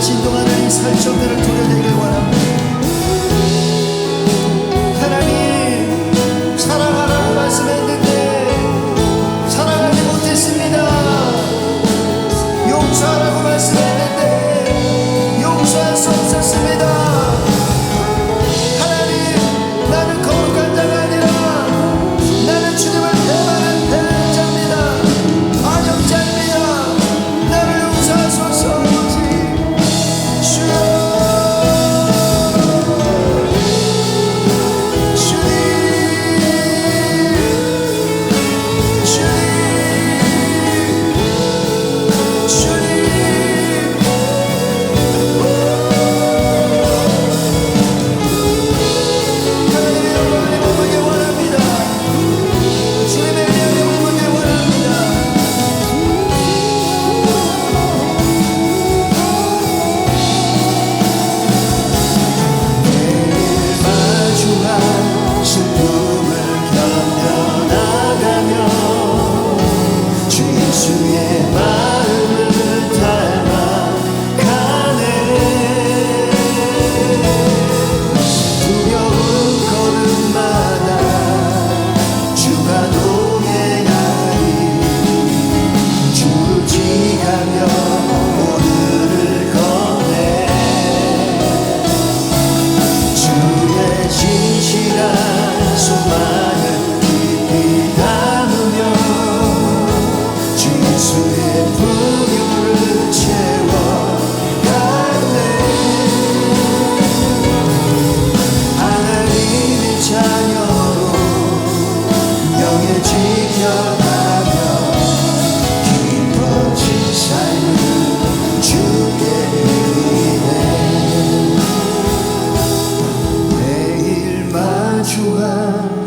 Speaker 1: 진동하는 이 살점들을 도려내길 원합니다. 하나님, 사랑하라고 말씀했는데 사랑하지 못했습니다. 용서하라고 말씀했는데 용서할 수 없었습니다. 하나님, 나는 거룩한 자가 아니라 나는 주님을 대하는 대자입니다. 악역자입니다. 나를 용서하소서.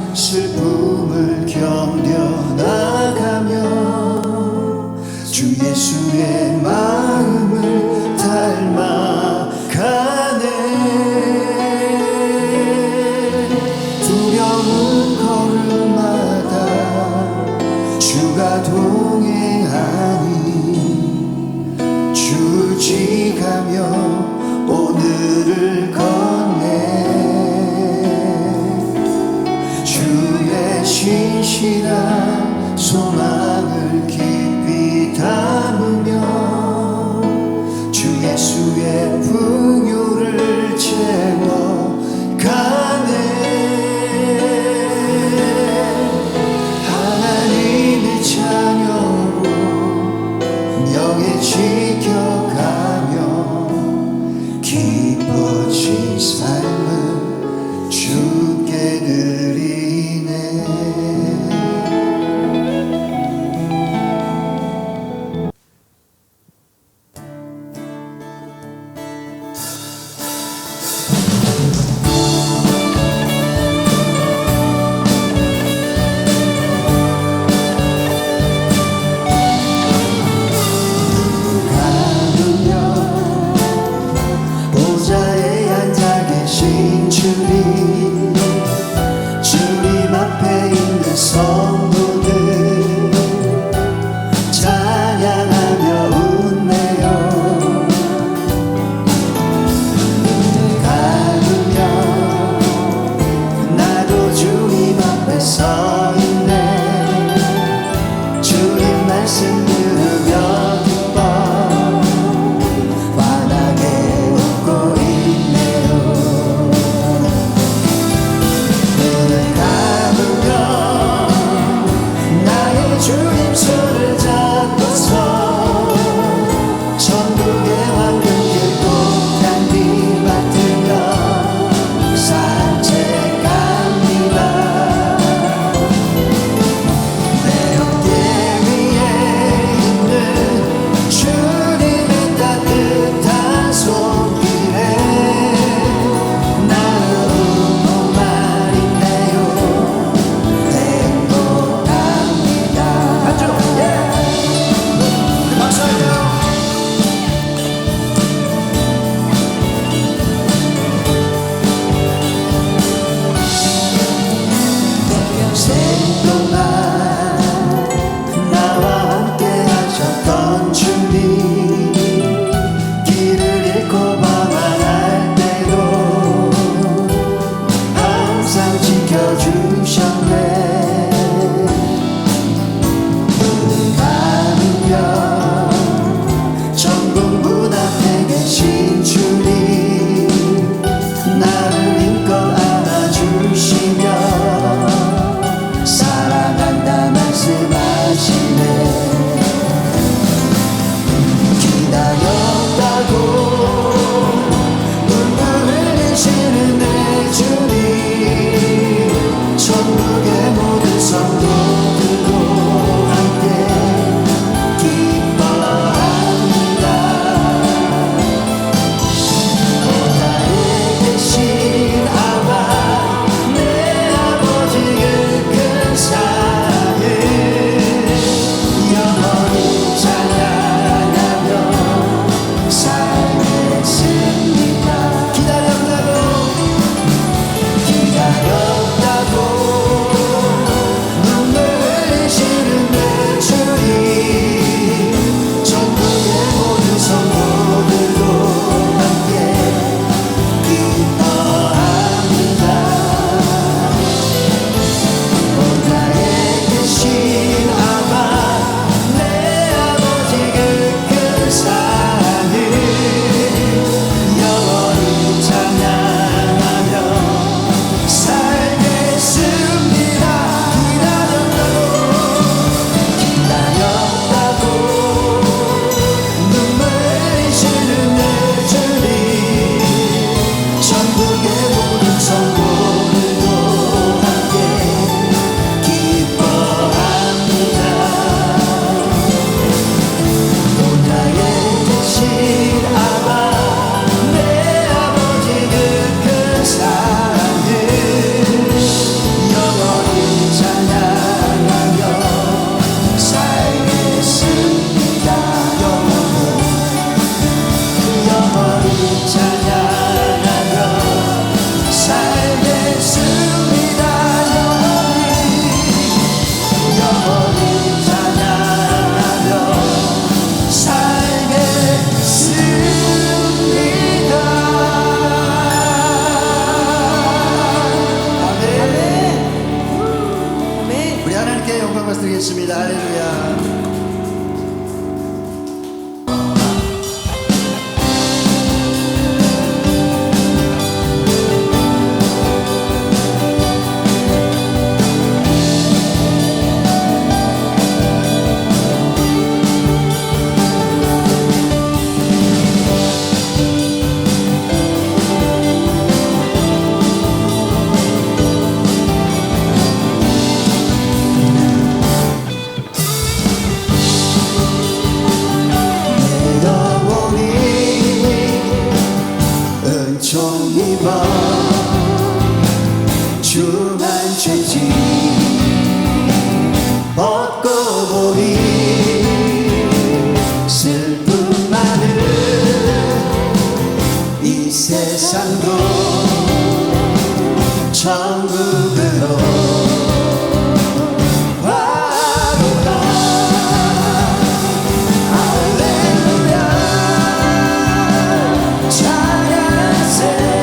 Speaker 1: 슬픔을 견뎌나가며 주 예수의 마음을 닮아가네. 두려운 걸음마다 주가 동행하니 주지가며 오늘을 건네. 신실한 소망을 깊이 담으며 주 예수의 풍요를 채워가네. 하나님의 자녀로 명예 지켜가며 기뻐진 삶을 주께 드리네.
Speaker 2: 찬양하며 살겠습니다. 영원히 찬양하며 살겠습니다. 아멘. 우리 하나님께 영광 말씀드리겠습니다. 할렐루야. 중한 죄지 벗고 보니 슬픔 많은 이 세상도 천국으로 와로다. 할렐루야 찬양하세.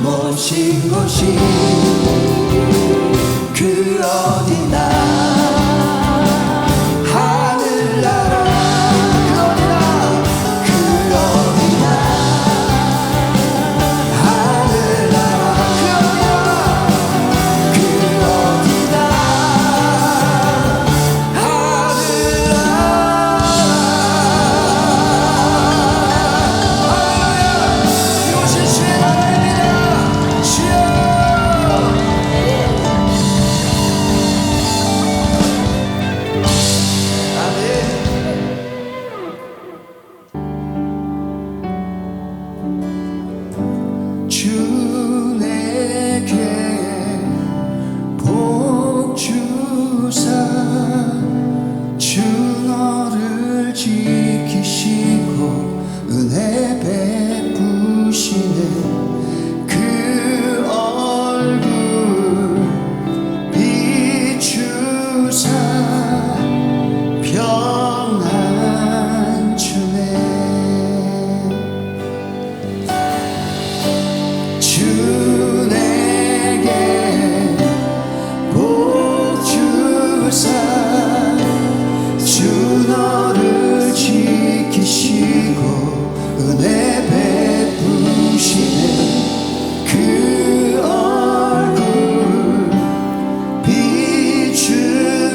Speaker 2: 모신 곳이 그 어디나 하늘나라 그 어디나 하늘나라 그 어디나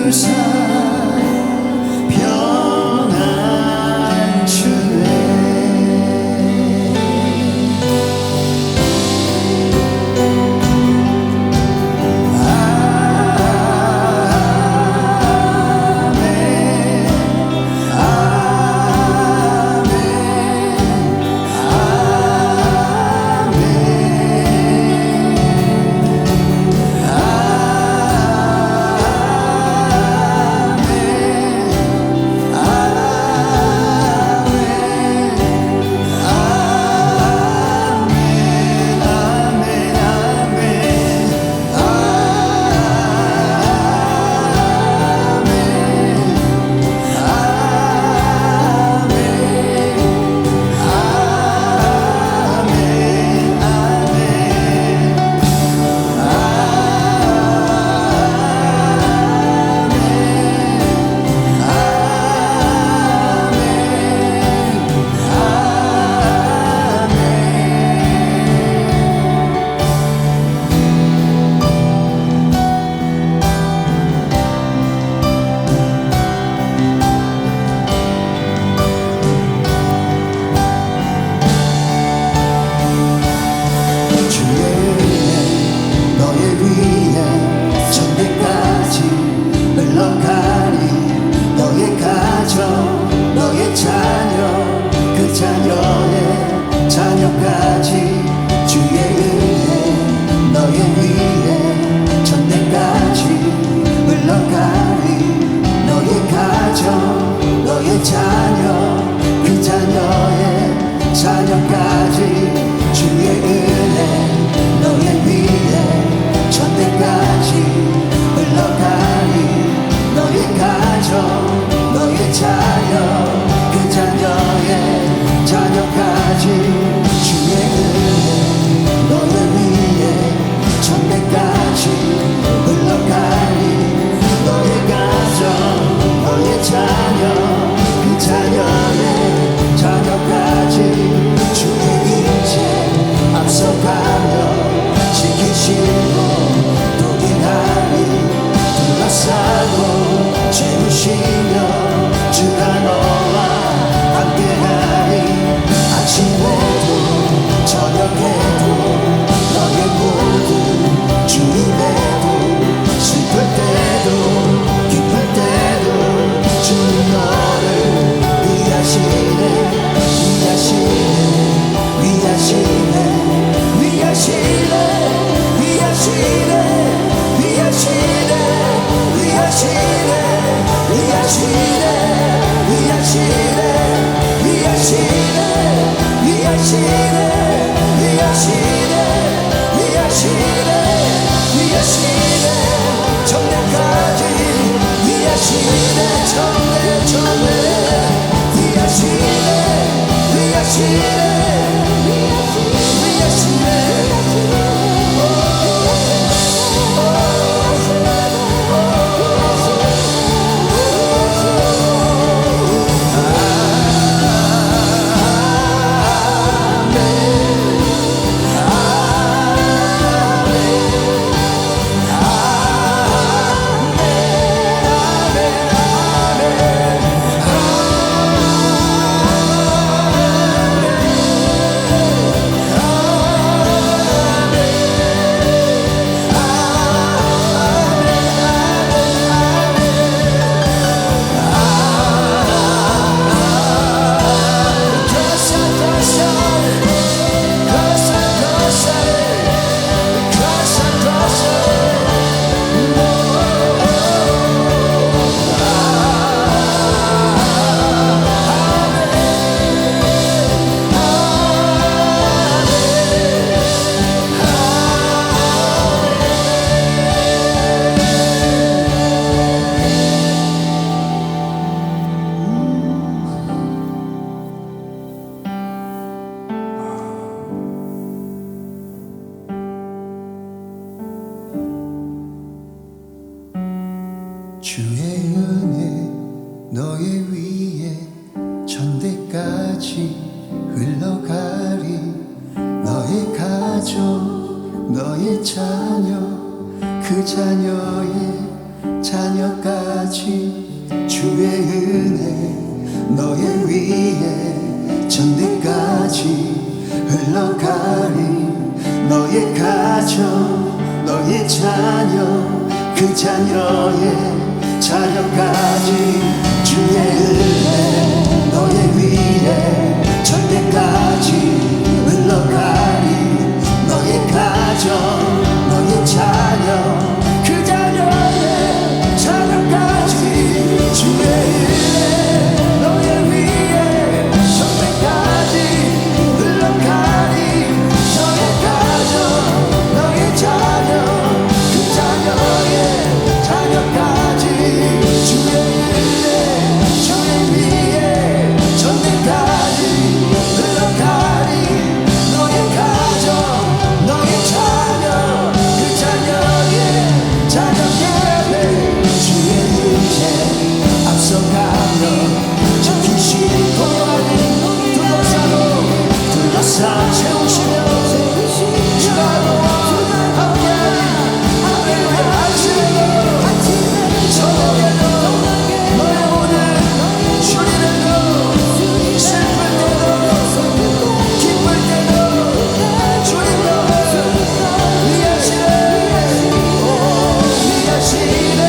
Speaker 1: 주사 평안 주네. 주의 은혜 너의 위에 천대까지 흘러가리. 너의 가족 너의 자녀 그 자녀의 자녀까지 주의 은혜 너의 위에 전대까지 흘러가리. 너의 가정 너의 자녀 그 자녀의 자녀까지 주의 은혜 너의 위에 전대까지 흘러가리. 너의 가정 너의 자녀 그 자녀의 자녀까지 주의 은혜 너의 위에 전대까지 흘러가리. 너의 가정 너의 자녀 그 자녀의 자녀까지 주의 은혜 주의 위에 전대까지 흘러가리. 너의 가정 너의 자녀 그 자녀의 자녀에게 주의 은혜 앞서가며 지키시고 둘러싸 채우시며 주가로 함께하리. 하늘의 안식으로 저녁에도 너의 오늘 주님으로 슬플 때도 기쁠 때도 주님으로 위하시네 위하시네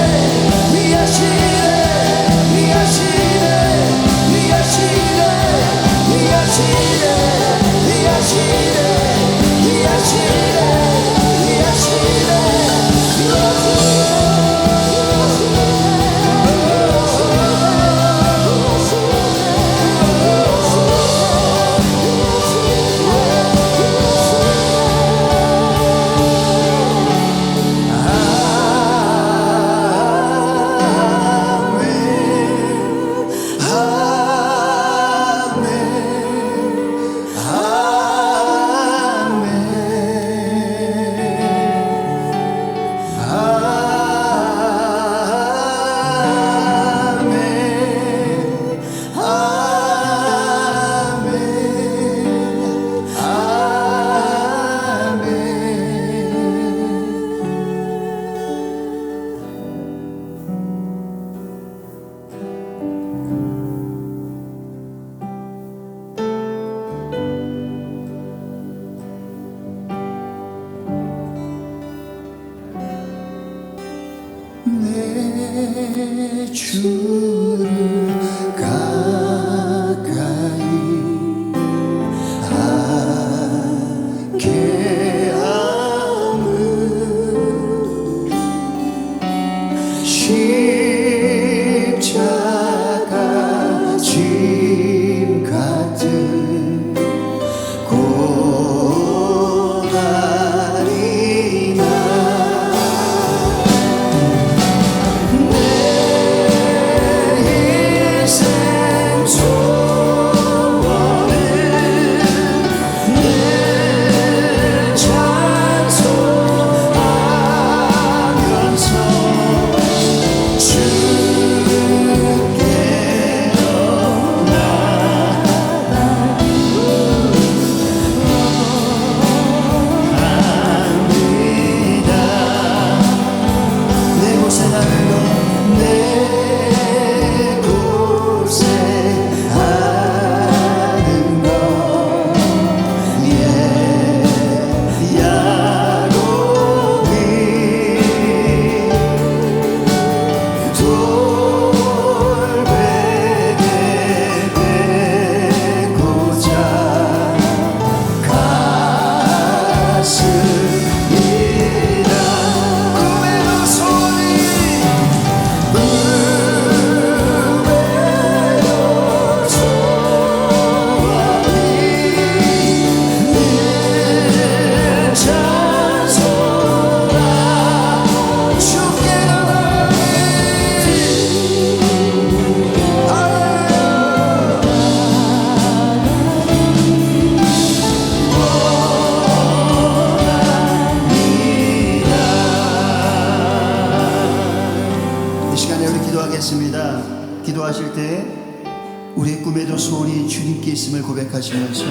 Speaker 1: 위하시네 위하시네 위하시네 내 주를 가까이 하게 함은 십자가 짐 같은 고난이나 기도하실 때 우리의 꿈에도 소원이 주님께 있음을 고백하시면서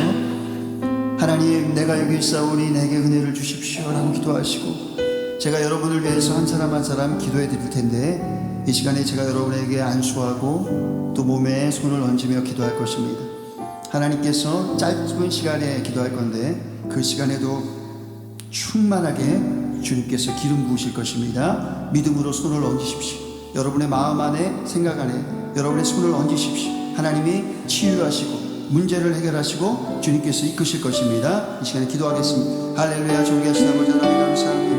Speaker 1: 하나님 내가 여기 있사오니 내게 은혜를 주십시오 라고 기도하시고 제가 여러분을 위해서 한 사람 한 사람 기도해 드릴 텐데 이 시간에 제가 여러분에게 안수하고 또 몸에 손을 얹으며 기도할 것입니다. 하나님께서 짧은 시간에 기도할 건데 그 시간에도 충만하게 주님께서 기름 부으실 것입니다. 믿음으로 손을 얹으십시오. 여러분의 마음 안에 생각 안에 여러분의 손을 얹으십시오. 하나님이 치유하시고 문제를 해결하시고 주님께서 이끄실 것입니다. 이 시간에 기도하겠습니다. 할렐루야. 존귀하신 아버지 하나님 감사합니다.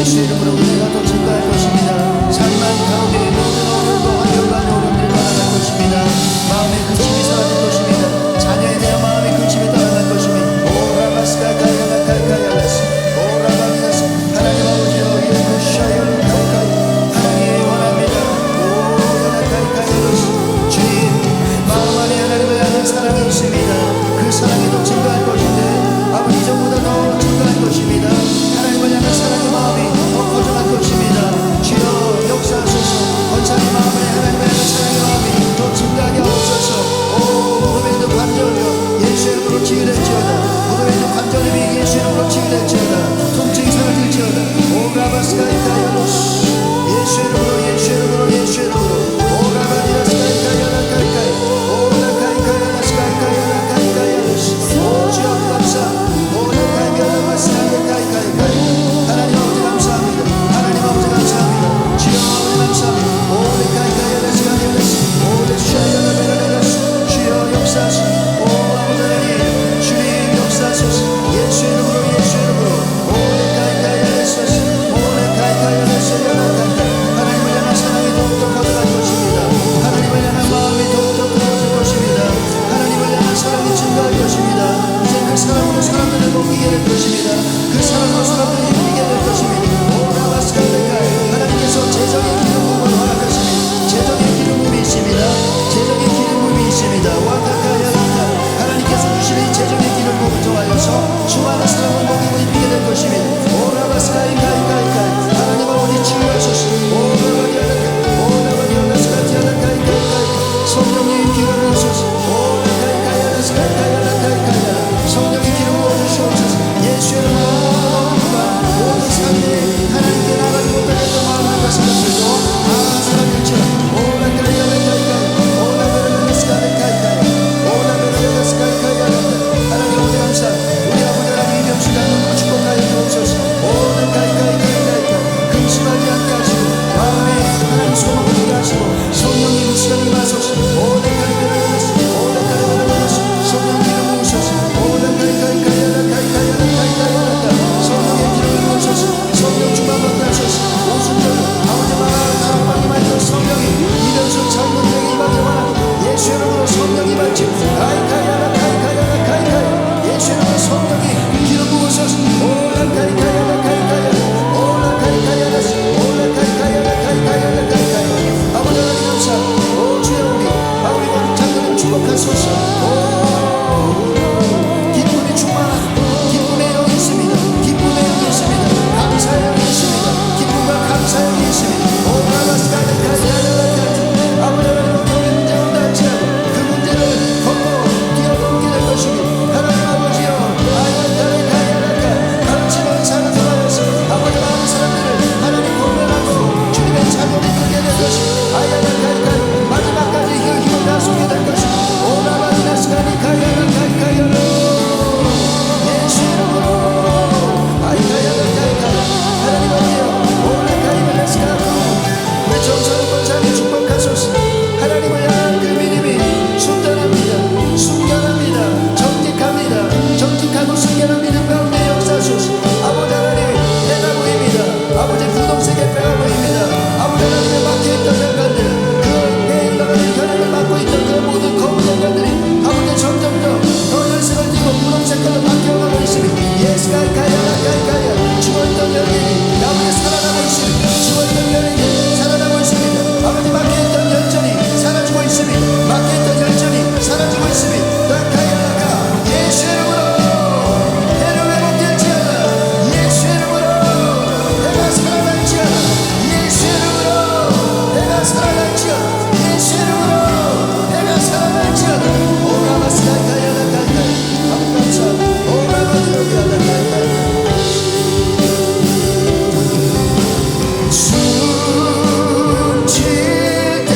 Speaker 1: 예수 이름으로 은혜가 더 증가할 것입니다. 삶만 가운데 모든 내가 살아날지어다. 예수 이름으로 내가 살아날지어다. 오라마스라카야라카야 감감사 오라마디로비아라카야 숨쉴 때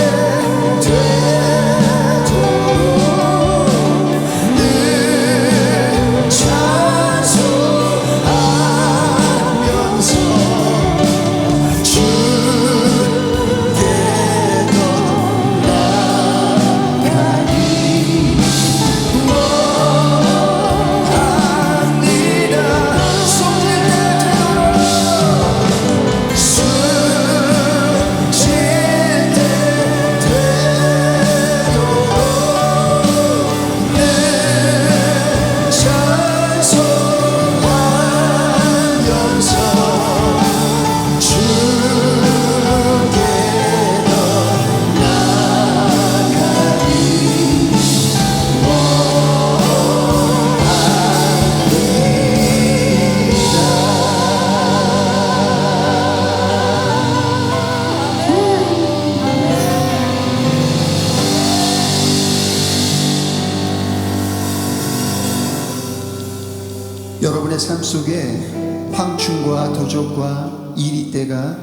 Speaker 1: 여러분의 삶 속에 황충과 도적과 이리때가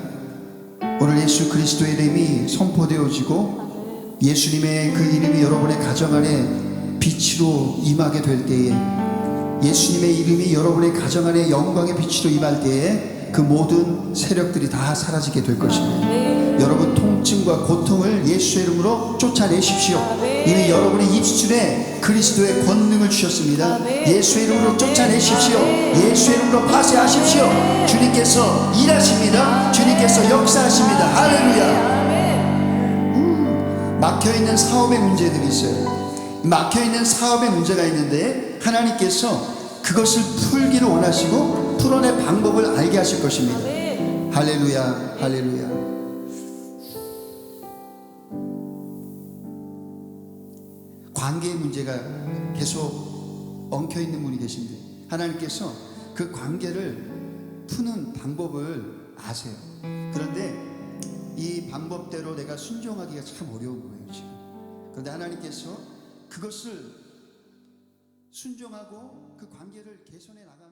Speaker 1: 오늘 예수 그리스도의 이름이 선포되어지고 예수님의 그 이름이 여러분의 가정 안에 빛으로 임하게 될 때에 예수님의 이름이 여러분의 가정 안에 영광의 빛으로 임할 때에 그 모든 세력들이 다 사라지게 될 것입니다. 여러분 통증과 고통을 예수의 이름으로 쫓아내십시오. 이미 여러분의 입술에 그리스도의 권능을 주셨습니다. 예수의 이름으로 쫓아내십시오. 예수의 이름으로 파쇄하십시오. 주님께서 일하십니다. 주님께서 역사하십니다. 할렐루야. 막혀있는 사업의 문제들이 있어요. 막혀있는 사업의 문제가 있는데 하나님께서 그것을 풀기를 원하시고 풀어낼 방법을 알게 하실 것입니다. 할렐루야. 할렐루야. 관계의 문제가 계속 엉켜있는 분이 계신데 하나님께서 그 관계를 푸는 방법을 아세요. 그런데 이 방법대로 내가 순종하기가 참 어려운 거예요 지금. 그런데 하나님께서 그것을 순종하고 그 관계를 개선해 나가